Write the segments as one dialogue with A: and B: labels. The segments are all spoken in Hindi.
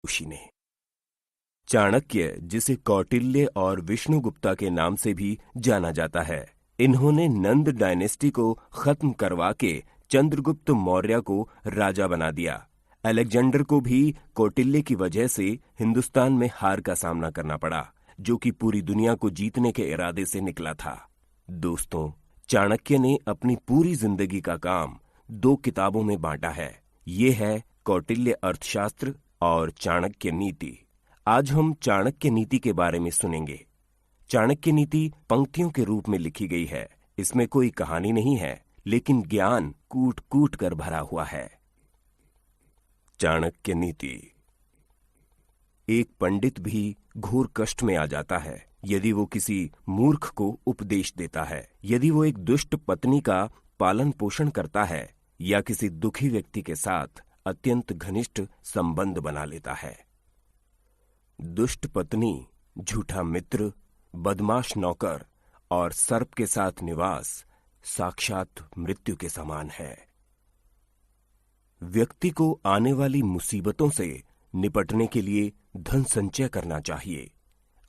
A: ऋषि ने। चाणक्य, जिसे कौटिल्य और विष्णुगुप्ता के नाम से भी जाना जाता है, इन्होंने नंद डायनेस्टी को खत्म करवा के चंद्रगुप्त मौर्य को राजा बना दिया। अलेक्जेंडर को भी कौटिल्य की वजह से हिंदुस्तान में हार का सामना करना पड़ा, जो कि पूरी दुनिया को जीतने के इरादे से निकला था। दोस्तों, चाणक्य ने अपनी पूरी जिंदगी का काम 2 किताबों में बांटा है। ये है कौटिल्य अर्थशास्त्र और चाणक्य नीति। आज हम चाणक्य नीति के बारे में सुनेंगे। चाणक्य नीति पंक्तियों के रूप में लिखी गई है। इसमें कोई कहानी नहीं है, लेकिन ज्ञान कूट कूट कर भरा हुआ है। चाणक्य नीति। एक पंडित भी घोर कष्ट में आ जाता है यदि वो किसी मूर्ख को उपदेश देता है, यदि वो एक दुष्ट पत्नी का पालन पोषण करता है या किसी दुखी व्यक्ति के साथ अत्यंत घनिष्ठ संबंध बना लेता है। दुष्ट पत्नी, झूठा मित्र, बदमाश नौकर और सर्प के साथ निवास साक्षात मृत्यु के समान है। व्यक्ति को आने वाली मुसीबतों से निपटने के लिए धन संचय करना चाहिए।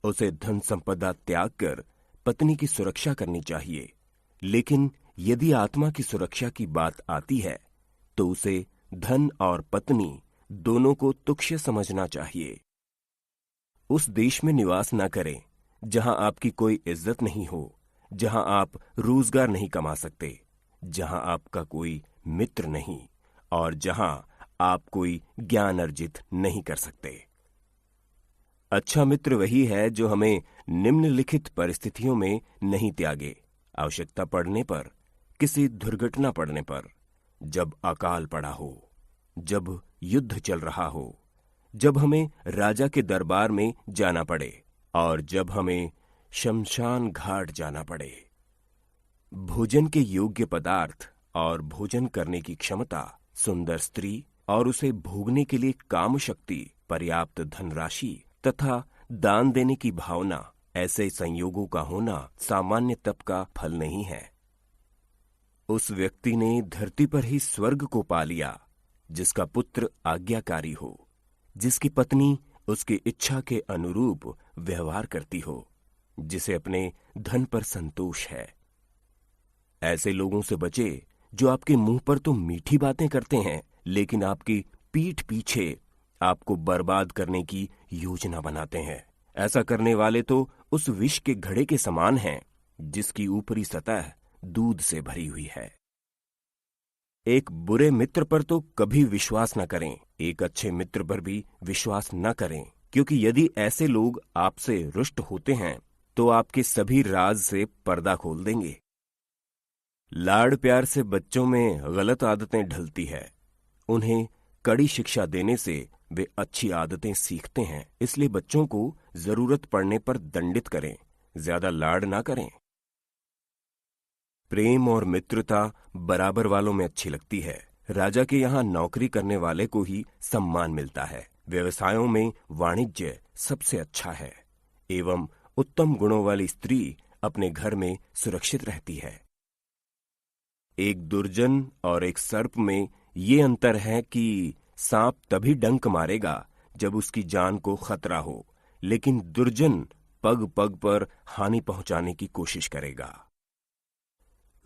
A: उसे धन संपदा त्याग कर पत्नी की सुरक्षा करनी चाहिए। लेकिन यदि आत्मा की सुरक्षा की बात आती है तो उसे धन और पत्नी दोनों को तुच्छ समझना चाहिए। उस देश में निवास न करें जहां आपकी कोई इज्जत नहीं हो, जहां आप रोजगार नहीं कमा सकते, जहां आपका कोई मित्र नहीं और जहां आप कोई ज्ञान अर्जित नहीं कर सकते। अच्छा मित्र वही है जो हमें निम्नलिखित परिस्थितियों में नहीं त्यागे। आवश्यकता पड़ने पर, किसी दुर्घटना पड़ने पर, जब अकाल पड़ा हो, जब युद्ध चल रहा हो, जब हमें राजा के दरबार में जाना पड़े और जब हमें शमशान घाट जाना पड़े। भोजन के योग्य पदार्थ और भोजन करने की क्षमता, सुंदर स्त्री और उसे भोगने के लिए काम शक्ति, पर्याप्त धनराशि तथा दान देने की भावना, ऐसे संयोगों का होना सामान्य तप का फल नहीं है। उस व्यक्ति ने धरती पर ही स्वर्ग को पा लिया जिसका पुत्र आज्ञाकारी हो, जिसकी पत्नी उसकी इच्छा के अनुरूप व्यवहार करती हो, जिसे अपने धन पर संतोष है। ऐसे लोगों से बचे जो आपके मुंह पर तो मीठी बातें करते हैं, लेकिन आपकी पीठ पीछे आपको बर्बाद करने की योजना बनाते हैं। ऐसा करने वाले तो उस विष के घड़े के समान हैं जिसकी ऊपरी सतह दूध से भरी हुई है। एक बुरे मित्र पर तो कभी विश्वास न करें, एक अच्छे मित्र पर भी विश्वास न करें, क्योंकि यदि ऐसे लोग आपसे रुष्ट होते हैं तो आपके सभी राज से पर्दा खोल देंगे। लाड़ प्यार से बच्चों में गलत आदतें ढलती है। उन्हें कड़ी शिक्षा देने से वे अच्छी आदतें सीखते हैं। इसलिए बच्चों को जरूरत पड़ने पर दंडित करें, ज्यादा लाड़ ना करें। प्रेम और मित्रता बराबर वालों में अच्छी लगती है। राजा के यहाँ नौकरी करने वाले को ही सम्मान मिलता है। व्यवसायों में वाणिज्य सबसे अच्छा है एवं उत्तम गुणों वाली स्त्री अपने घर में सुरक्षित रहती है। एक दुर्जन और एक सर्प में ये अंतर है कि सांप तभी डंक मारेगा जब उसकी जान को खतरा हो, लेकिन दुर्जन पग पग पर हानि पहुंचाने की कोशिश करेगा।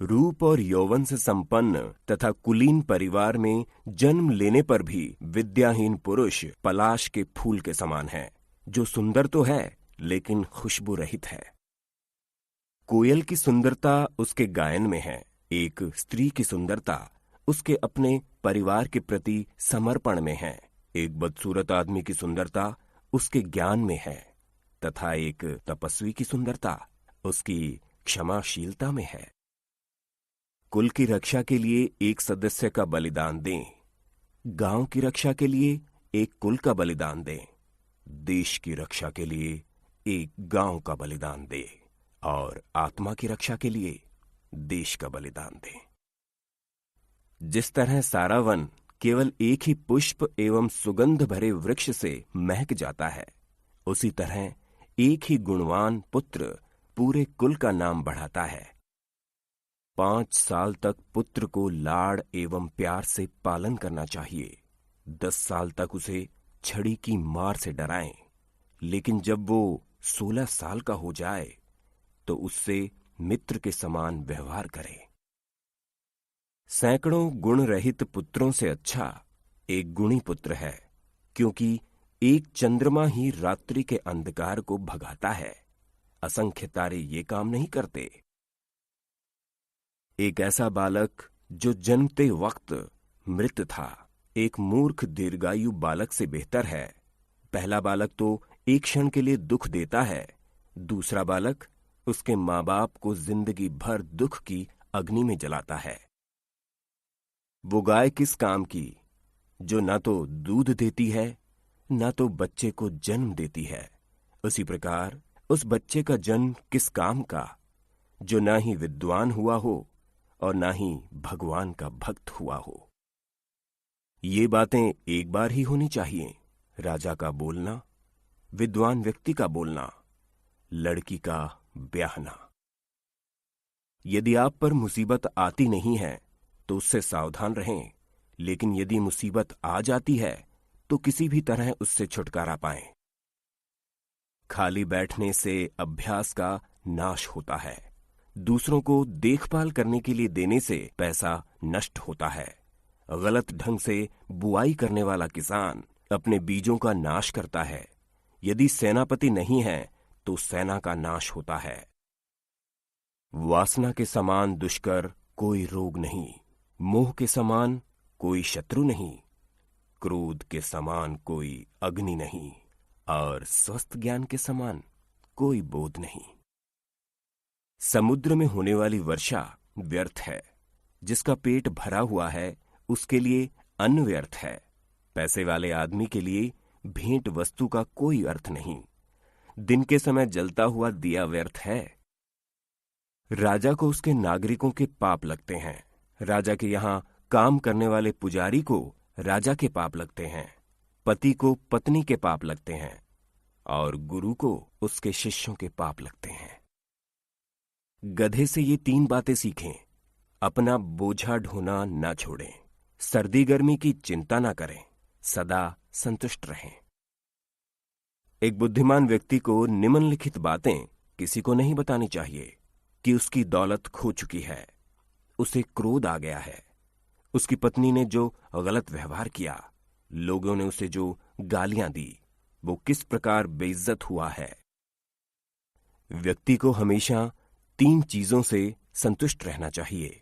A: रूप और यौवन से संपन्न तथा कुलीन परिवार में जन्म लेने पर भी विद्याहीन पुरुष पलाश के फूल के समान है, जो सुंदर तो है लेकिन खुशबू रहित है। कोयल की सुंदरता उसके गायन में है। एक स्त्री की सुंदरता उसके अपने परिवार के प्रति समर्पण में है। एक बदसूरत आदमी की सुंदरता उसके ज्ञान में है तथा एक तपस्वी की सुंदरता उसकी क्षमाशीलता में है। कुल की रक्षा के लिए एक सदस्य का बलिदान दें, गांव की रक्षा के लिए एक कुल का बलिदान दें, देश की रक्षा के लिए एक गांव का बलिदान दें और आत्मा की रक्षा के लिए देश का बलिदान दें। जिस तरह सारा वन केवल एक ही पुष्प एवं सुगंध भरे वृक्ष से महक जाता है, उसी तरह एक ही गुणवान पुत्र पूरे कुल का नाम बढ़ाता है। 5 साल तक पुत्र को लाड़ एवं प्यार से पालन करना चाहिए। 10 साल तक उसे छड़ी की मार से डराएं, लेकिन जब वो 16 साल का हो जाए तो उससे मित्र के समान व्यवहार करें। सैकड़ों गुण रहित पुत्रों से अच्छा एक गुणी पुत्र है, क्योंकि एक चंद्रमा ही रात्रि के अंधकार को भगाता है, असंख्य तारे ये काम नहीं करते। एक ऐसा बालक जो जन्मते वक्त मृत था, एक मूर्ख दीर्घायु बालक से बेहतर है। पहला बालक तो एक क्षण के लिए दुख देता है, दूसरा बालक उसके मां बाप को जिंदगी भर दुख की अग्नि में जलाता है। वो गाय किस काम की जो ना तो दूध देती है ना तो बच्चे को जन्म देती है, उसी प्रकार उस बच्चे का जन्म किस काम का जो ना ही विद्वान हुआ हो और ना ही भगवान का भक्त हुआ हो। ये बातें एक बार ही होनी चाहिए, राजा का बोलना, विद्वान व्यक्ति का बोलना, लड़की का ब्याहना। यदि आप पर मुसीबत आती नहीं है तो उससे सावधान रहें, लेकिन यदि मुसीबत आ जाती है तो किसी भी तरह उससे छुटकारा पाएं। खाली बैठने से अभ्यास का नाश होता है। दूसरों को देखभाल करने के लिए देने से पैसा नष्ट होता है। गलत ढंग से बुआई करने वाला किसान अपने बीजों का नाश करता है। यदि सेनापति नहीं है तो सेना का नाश होता है। वासना के समान दुष्कर कोई रोग नहीं, मोह के समान कोई शत्रु नहीं, क्रोध के समान कोई अग्नि नहीं, और स्वस्थ ज्ञान के समान कोई बोध नहीं। समुद्र में होने वाली वर्षा व्यर्थ है, जिसका पेट भरा हुआ है उसके लिए अन्न व्यर्थ है। पैसे वाले आदमी के लिए भेंट वस्तु का कोई अर्थ नहीं। दिन के समय जलता हुआ दिया व्यर्थ है। राजा को उसके नागरिकों के पाप लगते हैं। राजा के यहां काम करने वाले पुजारी को राजा के पाप लगते हैं, पति को पत्नी के पाप लगते हैं और गुरु को उसके शिष्यों के पाप लगते हैं। गधे से ये 3 बातें सीखें। अपना बोझा ढोना ना छोड़ें, सर्दी गर्मी की चिंता ना करें, सदा संतुष्ट रहें। एक बुद्धिमान व्यक्ति को निम्नलिखित बातें किसी को नहीं बतानी चाहिए कि उसकी दौलत खो चुकी है, उसे क्रोध आ गया है, उसकी पत्नी ने जो गलत व्यवहार किया, लोगों ने उसे जो गालियां दी, वो किस प्रकार बेइज्जत हुआ है। व्यक्ति को हमेशा 3 चीजों से संतुष्ट रहना चाहिए: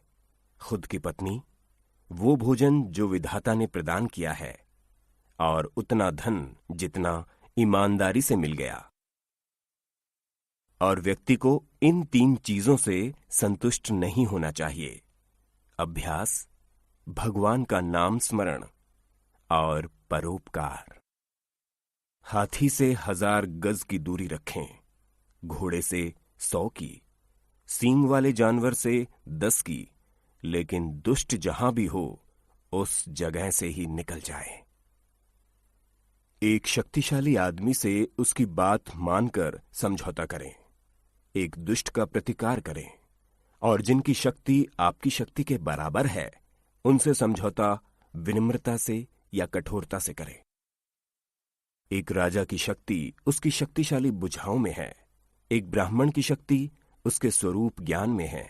A: खुद की पत्नी, वो भोजन जो विधाता ने प्रदान किया है, और उतना धन जितना ईमानदारी से मिल गया। और व्यक्ति को इन 3 चीजों से संतुष्ट नहीं होना चाहिए: अभ्यास, भगवान का नाम स्मरण और परोपकार। हाथी से 1000 गज की दूरी रखें, घोड़े से 100 की, सींग वाले जानवर से 10 की, लेकिन दुष्ट जहां भी हो उस जगह से ही निकल जाए। एक शक्तिशाली आदमी से उसकी बात मानकर समझौता करें, एक दुष्ट का प्रतिकार करें, और जिनकी शक्ति आपकी शक्ति के बराबर है उनसे समझौता विनम्रता से या कठोरता से करें। एक राजा की शक्ति उसकी शक्तिशाली बुझाओं में है, एक ब्राह्मण की शक्ति उसके स्वरूप ज्ञान में है,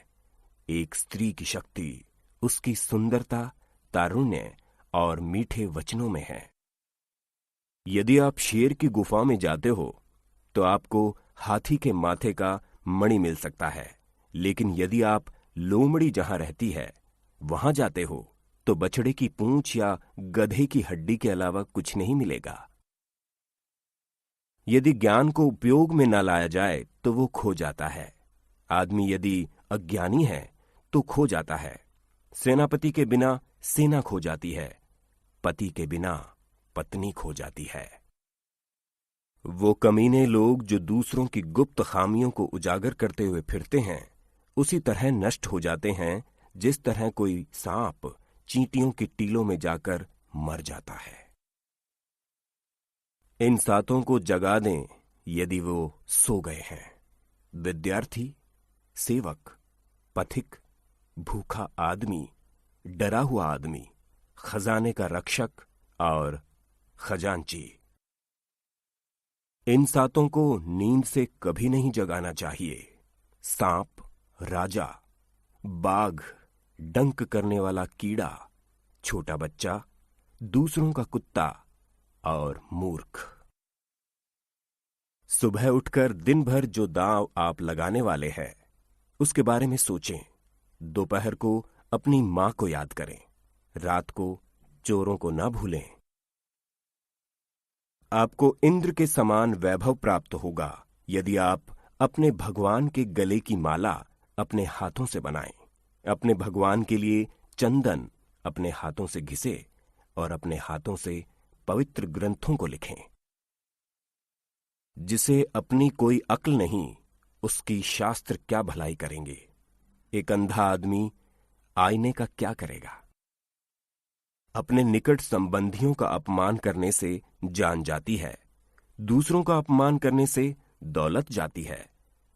A: एक स्त्री की शक्ति उसकी सुंदरता, तारुण्य और मीठे वचनों में है। यदि आप शेर की गुफा में जाते हो तो आपको हाथी के माथे का मणि मिल सकता है, लेकिन यदि आप लोमड़ी जहां रहती है वहां जाते हो तो बछड़े की पूंछ या गधे की हड्डी के अलावा कुछ नहीं मिलेगा। यदि ज्ञान को उपयोग में न लाया जाए तो वो खो जाता है। आदमी यदि अज्ञानी है तो खो जाता है। सेनापति के बिना सेना खो जाती है, पति के बिना पत्नी खो जाती है। वो कमीने लोग जो दूसरों की गुप्त खामियों को उजागर करते हुए फिरते हैं उसी तरह नष्ट हो जाते हैं जिस तरह कोई सांप चींटियों की टीलों में जाकर मर जाता है। इन 7 को जगा दें यदि वो सो गए हैं: विद्यार्थी, सेवक, पथिक, भूखा आदमी, डरा हुआ आदमी, खजाने का रक्षक और खजांची। इन सातों को नींद से कभी नहीं जगाना चाहिए। सांप, राजा, बाघ, डंक करने वाला कीड़ा, छोटा बच्चा, दूसरों का कुत्ता और मूर्ख। सुबह उठकर दिन भर जो दांव आप लगाने वाले हैं उसके बारे में सोचें। दोपहर को अपनी मां को याद करें। रात को चोरों को ना भूलें। आपको इंद्र के समान वैभव प्राप्त होगा यदि आप अपने भगवान के गले की माला अपने हाथों से बनाएं। अपने भगवान के लिए चंदन अपने हाथों से घिसे और अपने हाथों से पवित्र ग्रंथों को लिखें। जिसे अपनी कोई अक्ल नहीं, उसकी शास्त्र क्या भलाई करेंगे। एक अंधा आदमी आईने का क्या करेगा। अपने निकट संबंधियों का अपमान करने से जान जाती है। दूसरों का अपमान करने से दौलत जाती है।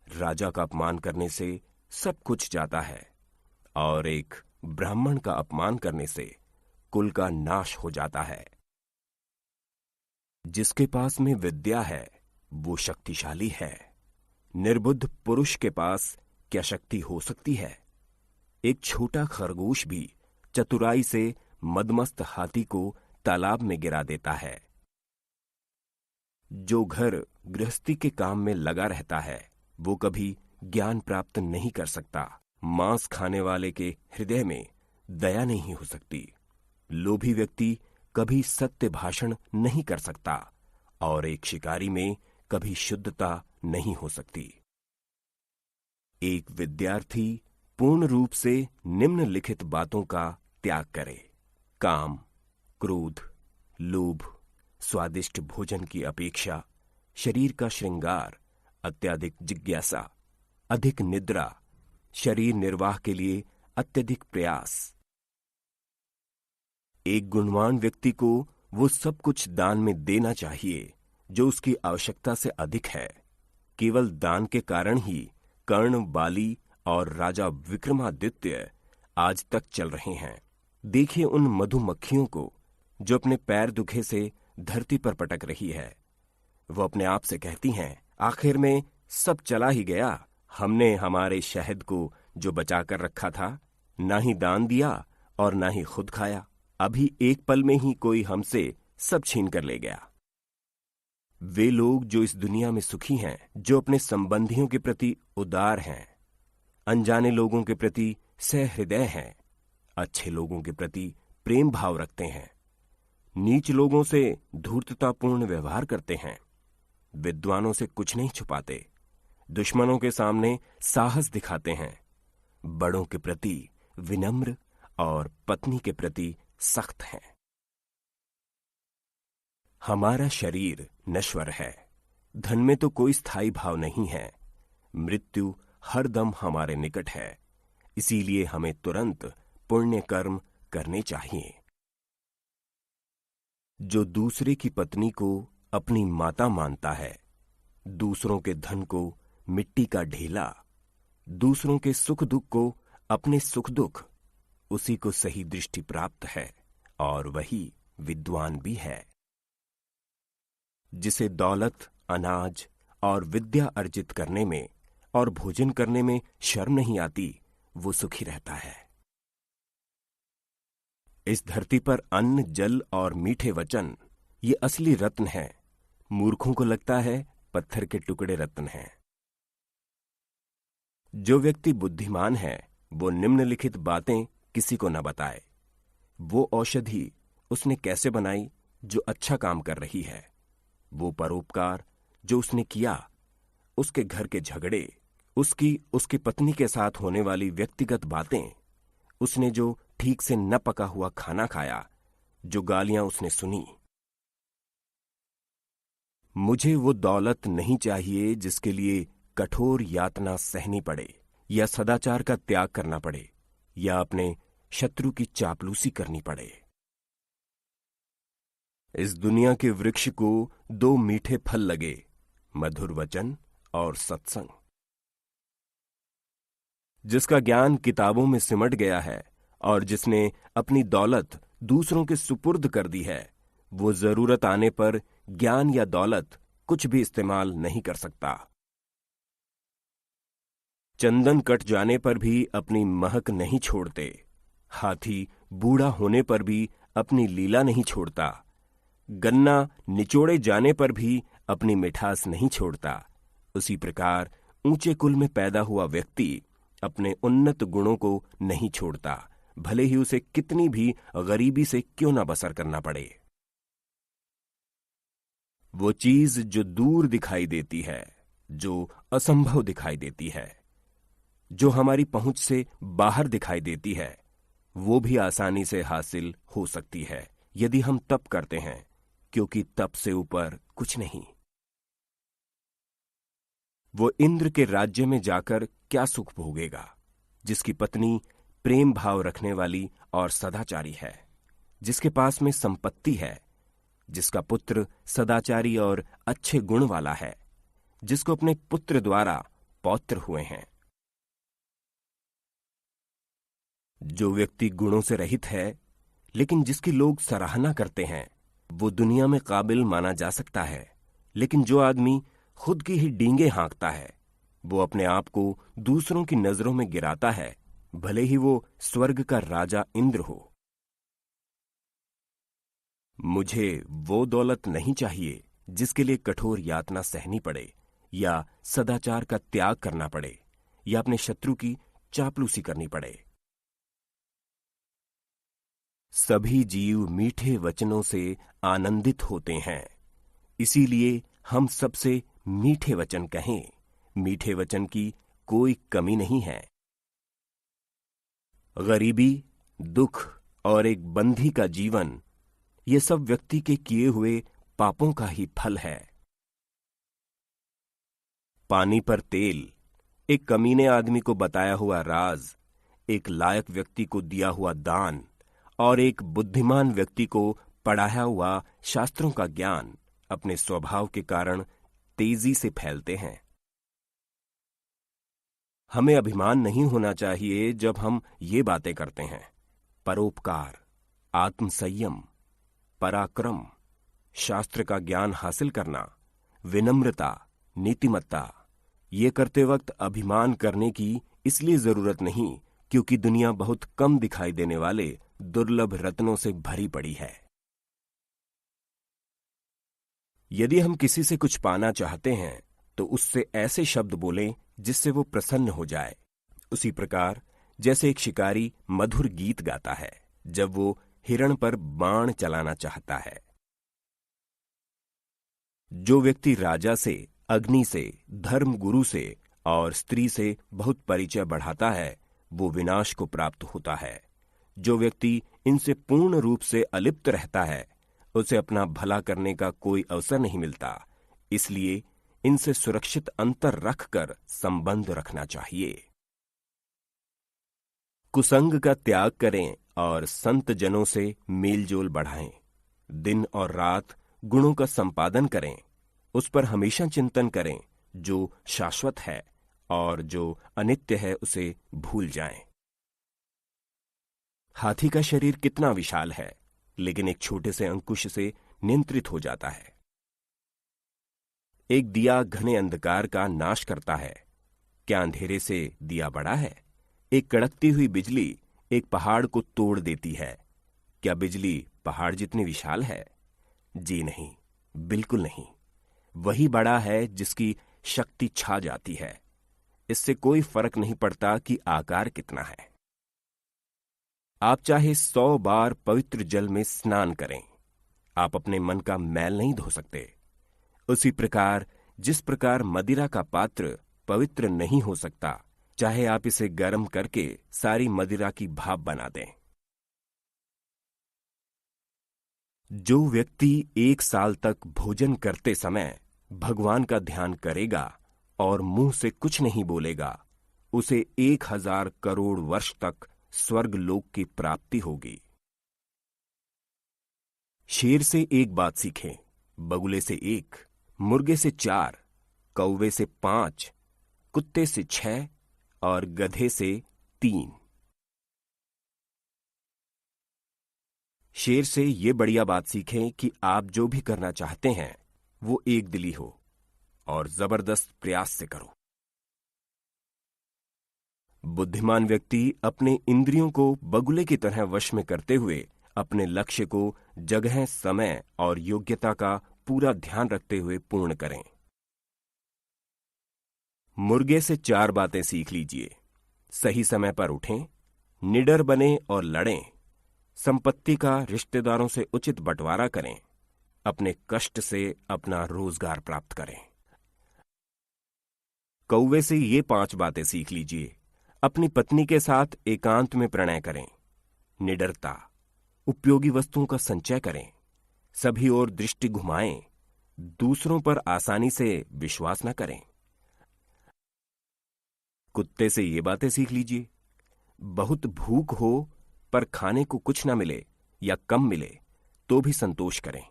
A: राजा का अपमान करने से सब कुछ जाता है और एक ब्राह्मण का अपमान करने से कुल का नाश हो जाता है। जिसके पास में विद्या है वो शक्तिशाली है। निर्बुद्ध पुरुष के पास क्या शक्ति हो सकती है। एक छोटा खरगोश भी चतुराई से मदमस्त हाथी को तालाब में गिरा देता है। जो घर गृहस्थी के काम में लगा रहता है वो कभी ज्ञान प्राप्त नहीं कर सकता। मांस खाने वाले के हृदय में दया नहीं हो सकती। लोभी व्यक्ति कभी सत्य भाषण नहीं कर सकता और एक शिकारी में कभी शुद्धता नहीं हो सकती। एक विद्यार्थी पूर्ण रूप से निम्नलिखित बातों का त्याग करे। काम, क्रोध, लोभ, स्वादिष्ट भोजन की अपेक्षा, शरीर का श्रृंगार, अत्यधिक जिज्ञासा, अधिक निद्रा, शरीर निर्वाह के लिए अत्यधिक प्रयास। एक गुणवान व्यक्ति को वो सब कुछ दान में देना चाहिए जो उसकी आवश्यकता से अधिक है। केवल दान के कारण ही कर्ण, बाली और राजा विक्रमादित्य आज तक चल रहे हैं। देखिए उन मधुमक्खियों को जो अपने पैर दुखे से धरती पर पटक रही है। वो अपने आप से कहती हैं, आखिर में सब चला ही गया। हमने हमारे शहद को जो बचा कर रखा था ना ही दान दिया और ना ही खुद खाया। अभी एक पल में ही कोई हमसे सब छीन कर ले गया। वे लोग जो इस दुनिया में सुखी हैं, जो अपने संबंधियों के प्रति उदार हैं, अनजाने लोगों के प्रति सहृदय हैं, अच्छे लोगों के प्रति प्रेम भाव रखते हैं, नीच लोगों से धूर्ततापूर्ण व्यवहार करते हैं, विद्वानों से कुछ नहीं छुपाते, दुश्मनों के सामने साहस दिखाते हैं, बड़ों के प्रति विनम्र और पत्नी के प्रति सख्त हैं। हमारा शरीर नश्वर है। धन में तो कोई स्थायी भाव नहीं है। मृत्यु हर दम हमारे निकट है। इसीलिए हमें तुरंत पुण्य कर्म करने चाहिए। जो दूसरे की पत्नी को अपनी माता मानता है, दूसरों के धन को मिट्टी का ढेला, दूसरों के सुख दुख को अपने सुख दुख, उसी को सही दृष्टि प्राप्त है और वही विद्वान भी है। जिसे दौलत, अनाज और विद्या अर्जित करने में और भोजन करने में शर्म नहीं आती, वो सुखी रहता है। इस धरती पर अन्न, जल और मीठे वचन ये असली रत्न हैं। मूर्खों को लगता है पत्थर के टुकड़े रत्न हैं। जो व्यक्ति बुद्धिमान है वो निम्नलिखित बातें किसी को न बताए। वो औषधि उसने कैसे बनाई जो अच्छा काम कर रही है, वो परोपकार जो उसने किया, उसके घर के झगड़े, उसकी पत्नी के साथ होने वाली व्यक्तिगत बातें, उसने जो ठीक से न पका हुआ खाना खाया, जो गालियां उसने सुनी। मुझे वो दौलत नहीं चाहिए जिसके लिए कठोर यातना सहनी पड़े या सदाचार का त्याग करना पड़े या अपने शत्रु की चापलूसी करनी पड़े। इस दुनिया के वृक्ष को दो मीठे फल लगे, मधुर वचन और सत्संग। जिसका ज्ञान किताबों में सिमट गया है और जिसने अपनी दौलत दूसरों के सुपुर्द कर दी है, वो जरूरत आने पर ज्ञान या दौलत कुछ भी इस्तेमाल नहीं कर सकता। चंदन कट जाने पर भी अपनी महक नहीं छोड़ते। हाथी बूढ़ा होने पर भी अपनी लीला नहीं छोड़ता। गन्ना निचोड़े जाने पर भी अपनी मिठास नहीं छोड़ता। उसी प्रकार ऊंचे कुल में पैदा हुआ व्यक्ति अपने उन्नत गुणों को नहीं छोड़ता, भले ही उसे कितनी भी गरीबी से क्यों ना बसर करना पड़े। वो चीज जो दूर दिखाई देती है, जो असंभव दिखाई देती है, जो हमारी पहुंच से बाहर दिखाई देती है, वो भी आसानी से हासिल हो सकती है यदि हम तप करते हैं, क्योंकि तप से ऊपर कुछ नहीं। वो इंद्र के राज्य में जाकर क्या सुख भोगेगा, जिसकी पत्नी प्रेम भाव रखने वाली और सदाचारी है, जिसके पास में संपत्ति है, जिसका पुत्र सदाचारी और अच्छे गुण वाला है, जिसको अपने पुत्र द्वारा पौत्र हुए हैं। जो व्यक्ति गुणों से रहित है लेकिन जिसकी लोग सराहना करते हैं, वो दुनिया में काबिल माना जा सकता है। लेकिन जो आदमी खुद की ही डींगे हाँकता है, वो अपने आप को दूसरों की नजरों में गिराता है, भले ही वो स्वर्ग का राजा इंद्र हो। मुझे वो दौलत नहीं चाहिए जिसके लिए कठोर यातना सहनी पड़े, या सदाचार का त्याग करना पड़े, या अपने शत्रु की चापलूसी करनी पड़े। सभी जीव मीठे वचनों से आनंदित होते हैं, इसीलिए हम सबसे मीठे वचन कहें। मीठे वचन की कोई कमी नहीं है। गरीबी, दुख और एक बंधी का जीवन, ये सब व्यक्ति के किए हुए पापों का ही फल है। पानी पर तेल, एक कमीने आदमी को बताया हुआ राज, एक लायक व्यक्ति को दिया हुआ दान और एक बुद्धिमान व्यक्ति को पढ़ाया हुआ शास्त्रों का ज्ञान अपने स्वभाव के कारण तेजी से फैलते हैं। हमें अभिमान नहीं होना चाहिए जब हम ये बातें करते हैं। परोपकार, आत्मसंयम, पराक्रम, शास्त्र का ज्ञान हासिल करना, विनम्रता, नीतिमत्ता, ये करते वक्त अभिमान करने की इसलिए जरूरत नहीं क्योंकि दुनिया बहुत कम दिखाई देने वाले दुर्लभ रत्नों से भरी पड़ी है। यदि हम किसी से कुछ पाना चाहते हैं तो उससे ऐसे शब्द बोलें जिससे वो प्रसन्न हो जाए। उसी प्रकार जैसे एक शिकारी मधुर गीत गाता है जब वो हिरण पर बाण चलाना चाहता है। जो व्यक्ति राजा से, अग्नि से, धर्म गुरु से और स्त्री से बहुत परिचय बढ़ाता है, वो विनाश को प्राप्त होता है। जो व्यक्ति इनसे पूर्ण रूप से अलिप्त रहता है, उसे अपना भला करने का कोई अवसर नहीं मिलता। इसलिए इनसे सुरक्षित अंतर रखकर संबंध रखना चाहिए। कुसंग का त्याग करें और संत जनों से मेलजोल बढ़ाएं। दिन और रात गुणों का संपादन करें, उस पर हमेशा चिंतन करें जो शाश्वत है, और जो अनित्य है उसे भूल जाएं। हाथी का शरीर कितना विशाल है, लेकिन एक छोटे से अंकुश से नियंत्रित हो जाता है। एक दिया घने अंधकार का नाश करता है, क्या अंधेरे से दिया बड़ा है? एक कड़कती हुई बिजली एक पहाड़ को तोड़ देती है, क्या बिजली पहाड़ जितनी विशाल है? जी नहीं, बिल्कुल नहीं। वही बड़ा है जिसकी शक्ति छा जाती है। इससे कोई फर्क नहीं पड़ता कि आकार कितना है। आप चाहे 100 बार पवित्र जल में स्नान करें, आप अपने मन का मैल नहीं धो सकते। उसी प्रकार जिस प्रकार मदिरा का पात्र पवित्र नहीं हो सकता, चाहे आप इसे गर्म करके सारी मदिरा की भाप बना दें। जो व्यक्ति 1 साल तक भोजन करते समय भगवान का ध्यान करेगा और मुंह से कुछ नहीं बोलेगा, उसे 1000 करोड़ वर्ष तक स्वर्ग लोक की प्राप्ति होगी। शेर से एक बात सीखें, बगुले से 1, मुर्गे से 4, कौवे से 5, कुत्ते से 6 और गधे से 3। शेर से ये बढ़िया बात सीखें कि आप जो भी करना चाहते हैं वो एक दिली हो और जबरदस्त प्रयास से करो। बुद्धिमान व्यक्ति अपने इंद्रियों को बगुले की तरह वश में करते हुए अपने लक्ष्य को जगह, समय और योग्यता का पूरा ध्यान रखते हुए पूर्ण करें। मुर्गे से 4 बातें सीख लीजिए। सही समय पर उठें, निडर बने और लड़ें, संपत्ति का रिश्तेदारों से उचित बंटवारा करें, अपने कष्ट से अपना रोजगार प्राप्त करें। कौवे से ये 5 बातें सीख लीजिए। अपनी पत्नी के साथ एकांत में प्रणय करें, निडरता, उपयोगी वस्तुओं का संचय करें, सभी ओर दृष्टि घुमाएं, दूसरों पर आसानी से विश्वास न करें। कुत्ते से ये बातें सीख लीजिए। बहुत भूख हो पर खाने को कुछ ना मिले या कम मिले तो भी संतोष करें।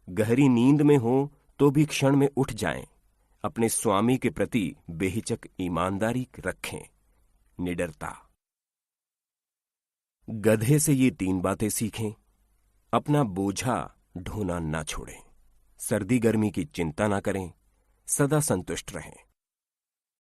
A: गहरी नींद में हो तो भी क्षण में उठ जाएं। अपने स्वामी के प्रति बेहिचक ईमानदारी रखें, निडरता। गधे से ये 3 बातें सीखें। अपना बोझा ढोना ना छोड़ें, सर्दी गर्मी की चिंता ना करें, सदा संतुष्ट रहें।